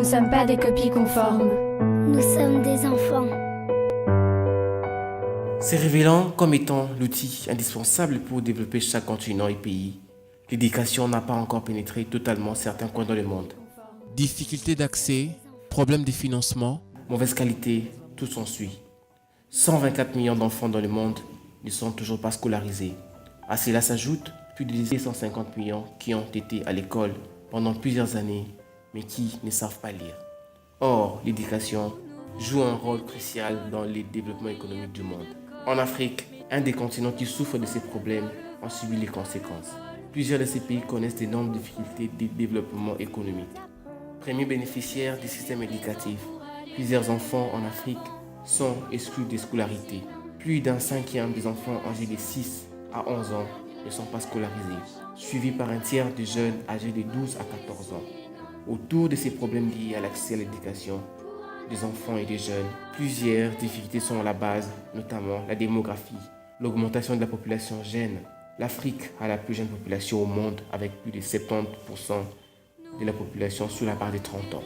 ne sommes pas des copies conformes. Nous sommes des enfants. Se révélant comme étant l'outil indispensable pour développer chaque continent et pays, l'éducation n'a pas encore pénétré totalement certains coins dans le monde. Difficultés d'accès, problèmes de financement. Mauvaise qualité, tout s'ensuit. 124 millions d'enfants dans le monde ne sont toujours pas scolarisés. À cela s'ajoutent plus de 250 millions qui ont été à l'école pendant plusieurs années, mais qui ne savent pas lire. Or, l'éducation joue un rôle crucial dans le développement économique du monde. En Afrique, un des continents qui souffre de ces problèmes en subit les conséquences. Plusieurs de ces pays connaissent d'énormes difficultés de développement économique. Premier bénéficiaire du système éducatif, plusieurs enfants en Afrique sont exclus de scolarité. Plus d'un cinquième des enfants âgés de 6 à 11 ans ne sont pas scolarisés, suivis par un tiers de jeunes âgés de 12 à 14 ans. Autour de ces problèmes liés à l'accès à l'éducation des enfants et des jeunes, plusieurs difficultés sont à la base, notamment la démographie, l'augmentation de la population jeune. L'Afrique a la plus jeune population au monde avec plus de 70% de la population sous la barre des 30 ans.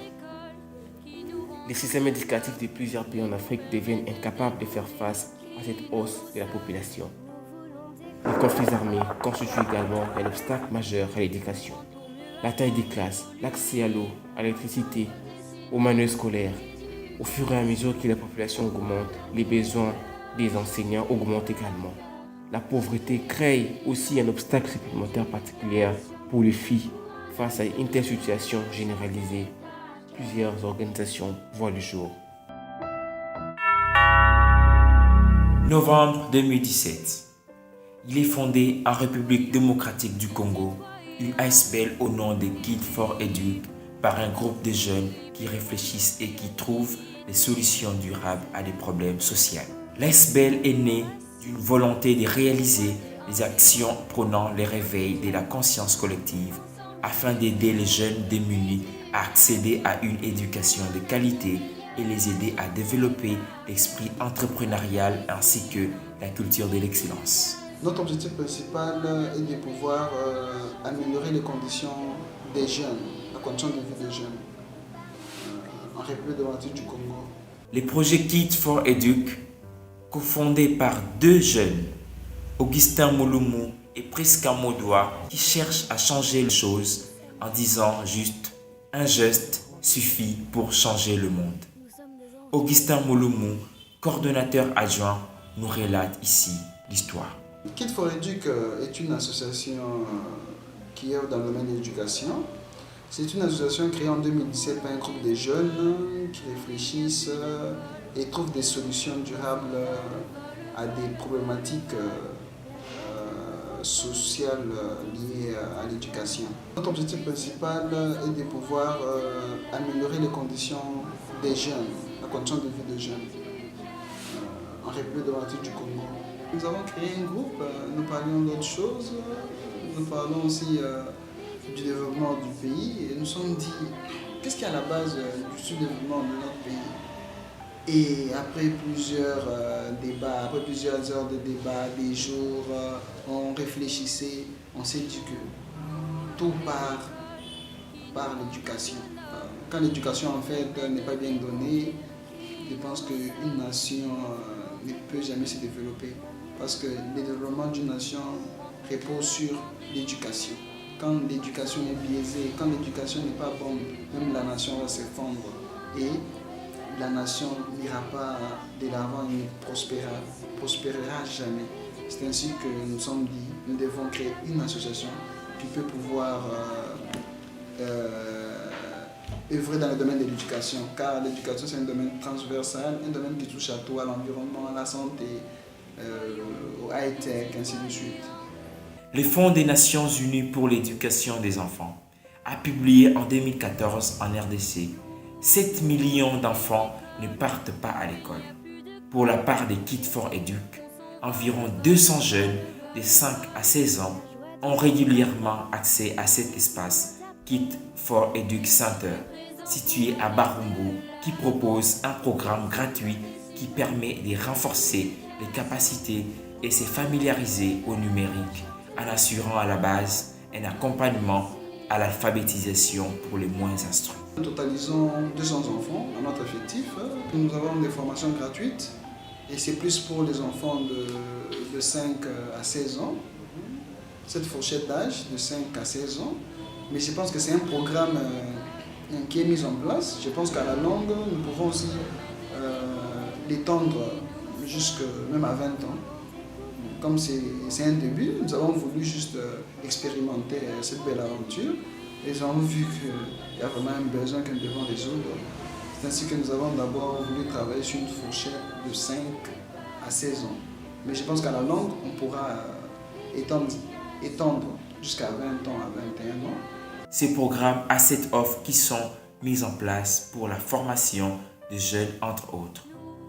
Les systèmes éducatifs de plusieurs pays en Afrique deviennent incapables de faire face à cette hausse de la population. Les conflits armés constituent également un obstacle majeur à l'éducation. La taille des classes, l'accès à l'eau, à l'électricité, aux manuels scolaires. Au fur et à mesure que la population augmente, les besoins des enseignants augmentent également. La pauvreté crée aussi un obstacle supplémentaire particulier pour les filles. Face à une telle situation généralisée, plusieurs organisations voient le jour. Novembre 2017. Il est fondé en République démocratique du Congo, une ASBL au nom de Kids for Educ, par un groupe de jeunes qui réfléchissent et qui trouvent des solutions durables à des problèmes sociaux. L'ASBL est née d'une volonté de réaliser des actions prônant le réveil de la conscience collective afin d'aider les jeunes démunis à accéder à une éducation de qualité et les aider à développer l'esprit entrepreneurial ainsi que la culture de l'excellence. Notre objectif principal est de pouvoir améliorer les conditions des jeunes, la condition de vie des jeunes en République démocratique du Congo. Le projet Kids for Educ, cofondé par deux jeunes, Augustin Mouloumou et Prisca Modoua, qui cherchent à changer les choses en disant juste « un geste suffit pour changer le monde ». Augustin Mouloumou, coordonnateur adjoint, nous relate ici l'histoire. Kids for Educ est une association qui est dans le domaine de l'éducation. C'est une association créée en 2017 par un groupe de jeunes qui réfléchissent et trouvent des solutions durables à des problématiques sociales liées à l'éducation. Notre objectif principal est de pouvoir améliorer les conditions des jeunes, la condition de vie des jeunes en République démocratique du Congo. Nous avons créé un groupe, nous parlions d'autres choses, nous parlons aussi du développement du pays et nous nous sommes dit qu'est-ce qui est à la base du sous-développement de notre pays. Et après plusieurs débats, après plusieurs heures de débat, des jours, on réfléchissait, on s'est dit que tout part par l'éducation. Quand l'éducation en fait n'est pas bien donnée, je pense qu'une nation ne peut jamais se développer. Parce que le développement d'une nation repose sur l'éducation. Quand l'éducation est biaisée, quand l'éducation n'est pas bonne, même la nation va s'effondrer. Et la nation n'ira pas de l'avant et ne prospérera jamais. C'est ainsi que nous nous sommes dit, nous devons créer une association qui peut pouvoir œuvrer dans le domaine de l'éducation. Car l'éducation c'est un domaine transversal, un domaine qui touche à tout, à l'environnement, à la santé, au high-tech, ainsi de suite. Le Fonds des Nations Unies pour l'éducation des enfants a publié en 2014 en RDC 7 millions d'enfants ne partent pas à l'école. Pour la part des Kids for Educ, environ 200 jeunes de 5 à 16 ans ont régulièrement accès à cet espace Kids for Educ Center, situé à Barumbu, qui propose un programme gratuit qui permet de renforcer les capacités et se familiariser au numérique en assurant à la base un accompagnement à l'alphabétisation pour les moins instruits. Nous totalisons 200 enfants à notre effectif. Nous avons des formations gratuites et c'est plus pour les enfants de 5 à 16 ans. Cette fourchette d'âge de 5 à 16 ans. Mais je pense que c'est un programme qui est mis en place. Je pense qu'à la longue, nous pouvons aussi l'étendre jusque même à 20 ans. Comme c'est un début, nous avons voulu juste expérimenter cette belle aventure. Et nous avons vu qu'il y a vraiment un besoin que nous devons résoudre. C'est ainsi que nous avons d'abord voulu travailler sur une fourchette de 5 à 16 ans. Mais je pense qu'à la longue, on pourra étendre jusqu'à 20 ans à 21 ans. Ces programmes à cette offre qui sont mis en place pour la formation de jeunes, entre autres.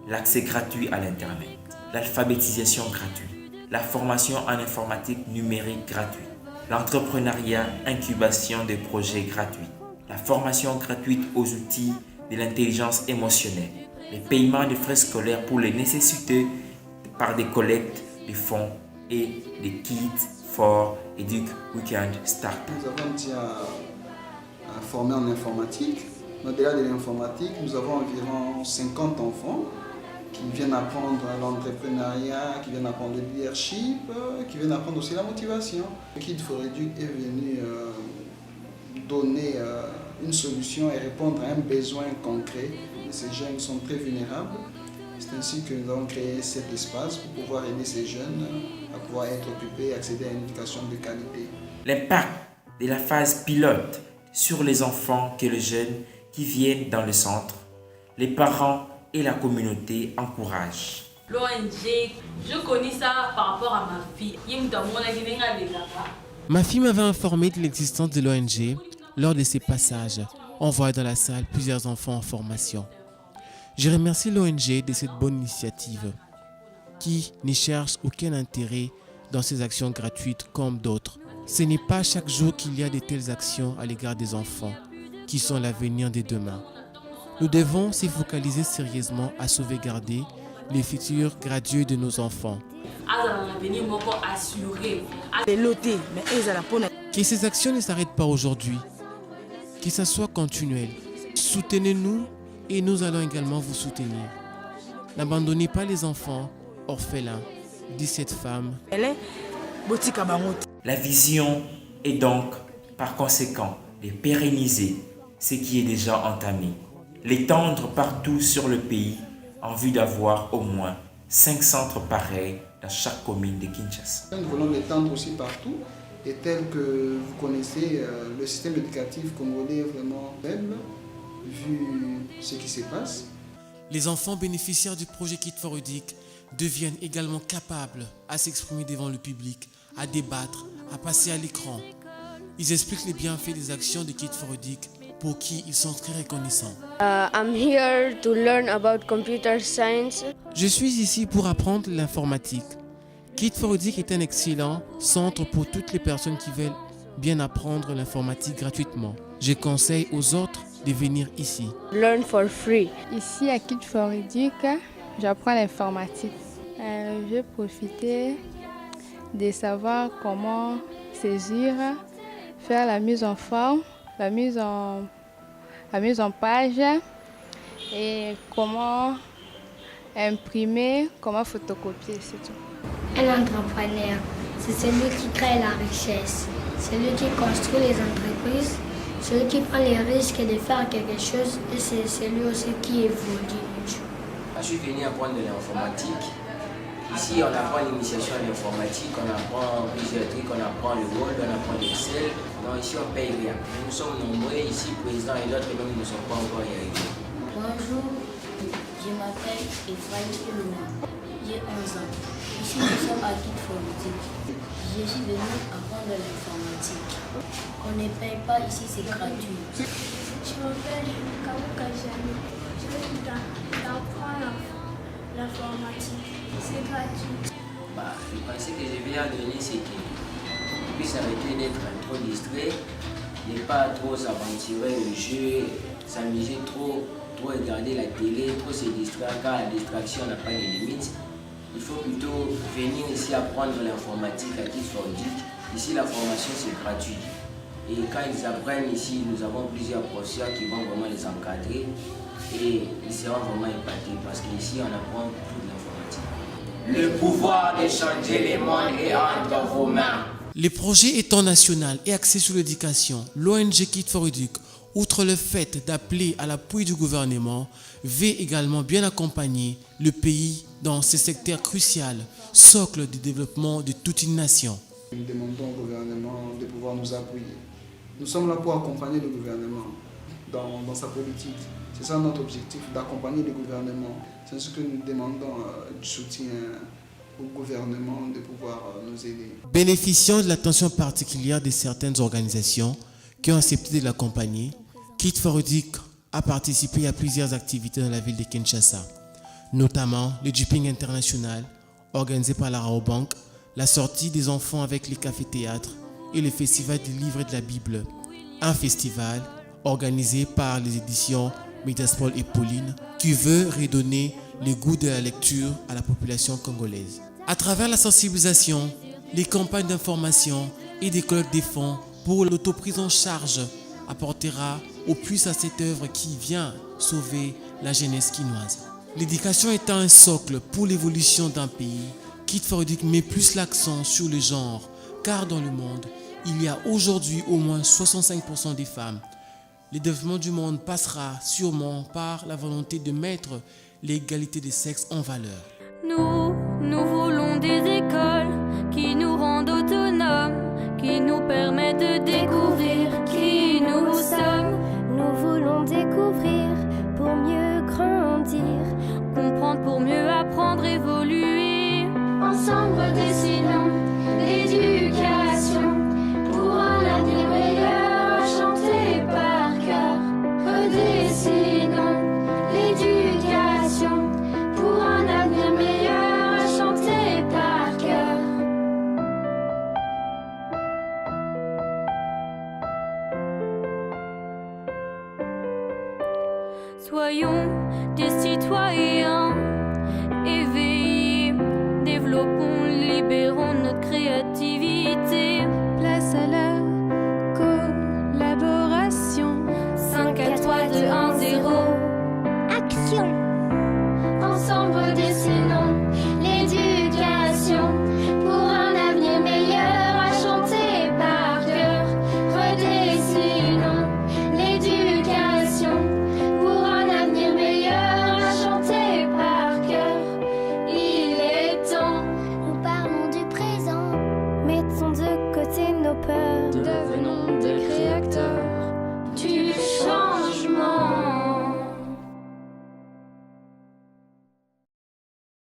L'accès gratuit à l'Internet, l'alphabétisation gratuite, la formation en informatique numérique gratuite, l'entrepreneuriat, incubation de projets gratuits, la formation gratuite aux outils de l'intelligence émotionnelle, les paiements de frais scolaires pour les nécessités par des collectes de fonds et des kits for Educ Weekend Start. Nous avons déjà formé en informatique. Au-delà de l'informatique, nous avons environ 50 enfants qui viennent apprendre l'entrepreneuriat, qui viennent apprendre le leadership, qui viennent apprendre aussi la motivation. Le Kid for Educ est venu donner une solution et répondre à un besoin concret. Ces jeunes sont très vulnérables. C'est ainsi que nous avons créé cet espace pour pouvoir aider ces jeunes à pouvoir être occupés et accéder à une éducation de qualité. L'impact de la phase pilote sur les enfants que les jeunes qui viennent dans le centre, les parents et la communauté encouragent. L'ONG, je connais ça par rapport à ma fille. Ma fille m'avait informé de l'existence de l'ONG lors de ses passages. On voit dans la salle plusieurs enfants en formation. Je remercie l'ONG de cette bonne initiative qui ne cherche aucun intérêt dans ces actions gratuites comme d'autres. Ce n'est pas chaque jour qu'il y a de telles actions à l'égard des enfants qui sont l'avenir de demain. Nous devons se focaliser sérieusement à sauvegarder les futurs gradués de nos enfants. Que ces actions ne s'arrêtent pas aujourd'hui, que ça soit continuel. Soutenez-nous et nous allons également vous soutenir. N'abandonnez pas les enfants orphelins, dit cette femme. La vision est donc, par conséquent, de pérenniser ce qui est déjà entamé, l'étendre partout sur le pays en vue d'avoir au moins 5 centres pareils dans chaque commune de Kinshasa. Nous voulons l'étendre aussi partout et tel que vous connaissez, le système éducatif congolais est vraiment faible vu ce qui se passe. Les enfants bénéficiaires du projet Kid for Educ deviennent également capables à s'exprimer devant le public, à débattre, à passer à l'écran. Ils expliquent les bienfaits des actions de Kid for Educ pour qui ils sont très reconnaissants. I'm here to learn about computer science. Je suis ici pour apprendre l'informatique. Kid for Educ est un excellent centre pour toutes les personnes qui veulent bien apprendre l'informatique gratuitement. Je conseille aux autres de venir ici. Learn for free. Ici à Kid for Educ, j'apprends l'informatique. Je vais profiter de savoir comment saisir, faire la mise en forme, la mise en page et comment imprimer, comment photocopier, c'est tout. Un entrepreneur, c'est celui qui crée la richesse, celui qui construit les entreprises, celui qui prend les risques de faire quelque chose et c'est celui aussi qui évolue. Je suis venu apprendre de l'informatique. Ici, on apprend l'initiation à l'informatique, on apprend plusieurs trucs, on apprend le Word, on apprend l'Excel. Donc ici, on ne paye rien. Nous sommes nombreux ici, président et d'autres même ne sont pas encore y arrivés. Bonjour, je m'appelle Ephraim Luna, j'ai 11 ans. Ici, nous sommes à Kid for Educ. Je suis venu apprendre l'informatique. On ne paye pas ici, c'est gratuit. Je m'appelle Kaouka Jani. Je viens d'apprendre l'informatique. C'est gratuit. Le conseil que je viens donner, c'est qu'ils puissent arrêter d'être trop distraits, ne pas trop s'aventurer au jeu, s'amuser trop regarder la télé, trop se distraire, car la distraction n'a pas de limite. Il faut plutôt venir ici apprendre l'informatique à Kid for Educ. Ici, la formation, c'est gratuit. Et quand ils apprennent ici, nous avons plusieurs professeurs qui vont vraiment les encadrer et ils seront vraiment épatés parce qu'ici on apprend toute l'informatique. Le pouvoir de changer les mondes est entre vos mains. Les projets étant national et axés sur l'éducation, l'ONG Kid for Educ, outre le fait d'appeler à l'appui du gouvernement, veut également bien accompagner le pays dans ce secteur crucial, socle du développement de toute une nation. Nous demandons au gouvernement de pouvoir nous appuyer. Nous sommes là pour accompagner le gouvernement dans sa politique. C'est ça notre objectif, d'accompagner le gouvernement. C'est ce que nous demandons du soutien au gouvernement de pouvoir nous aider. Bénéficiant de l'attention particulière de certaines organisations qui ont accepté de l'accompagner, Kid for Educ a participé à plusieurs activités dans la ville de Kinshasa, notamment le Jupping International, organisé par la Rabobank, la sortie des enfants avec les cafés-théâtres et le festival du livre et de la Bible, un festival organisé par les éditions Médiaspol et Pauline qui veut redonner le goût de la lecture à la population congolaise. À travers la sensibilisation, les campagnes d'information et des collectes des fonds pour l'autoprise en charge apportera au plus à cette œuvre qui vient sauver la jeunesse quinoise. L'éducation étant un socle pour l'évolution d'un pays, Kid for Educ met plus l'accent sur le genre, car dans le monde, il y a aujourd'hui au moins 65% des femmes. Le développement du monde passera sûrement par la volonté de mettre l'égalité des sexes en valeur. Nous voulons des écoles qui nous rendent autonomes, qui nous permettent de découvrir qui nous sommes. Nous voulons découvrir pour mieux grandir, Comprendre pour mieux apprendre, évoluer. ensemble dessinons l'éducation pour un avenir meilleur, chanté par cœur. Redessinons l'éducation pour un avenir meilleur, chanté par cœur. Soyons des citoyens éveillés, développons, libérons notre créativité.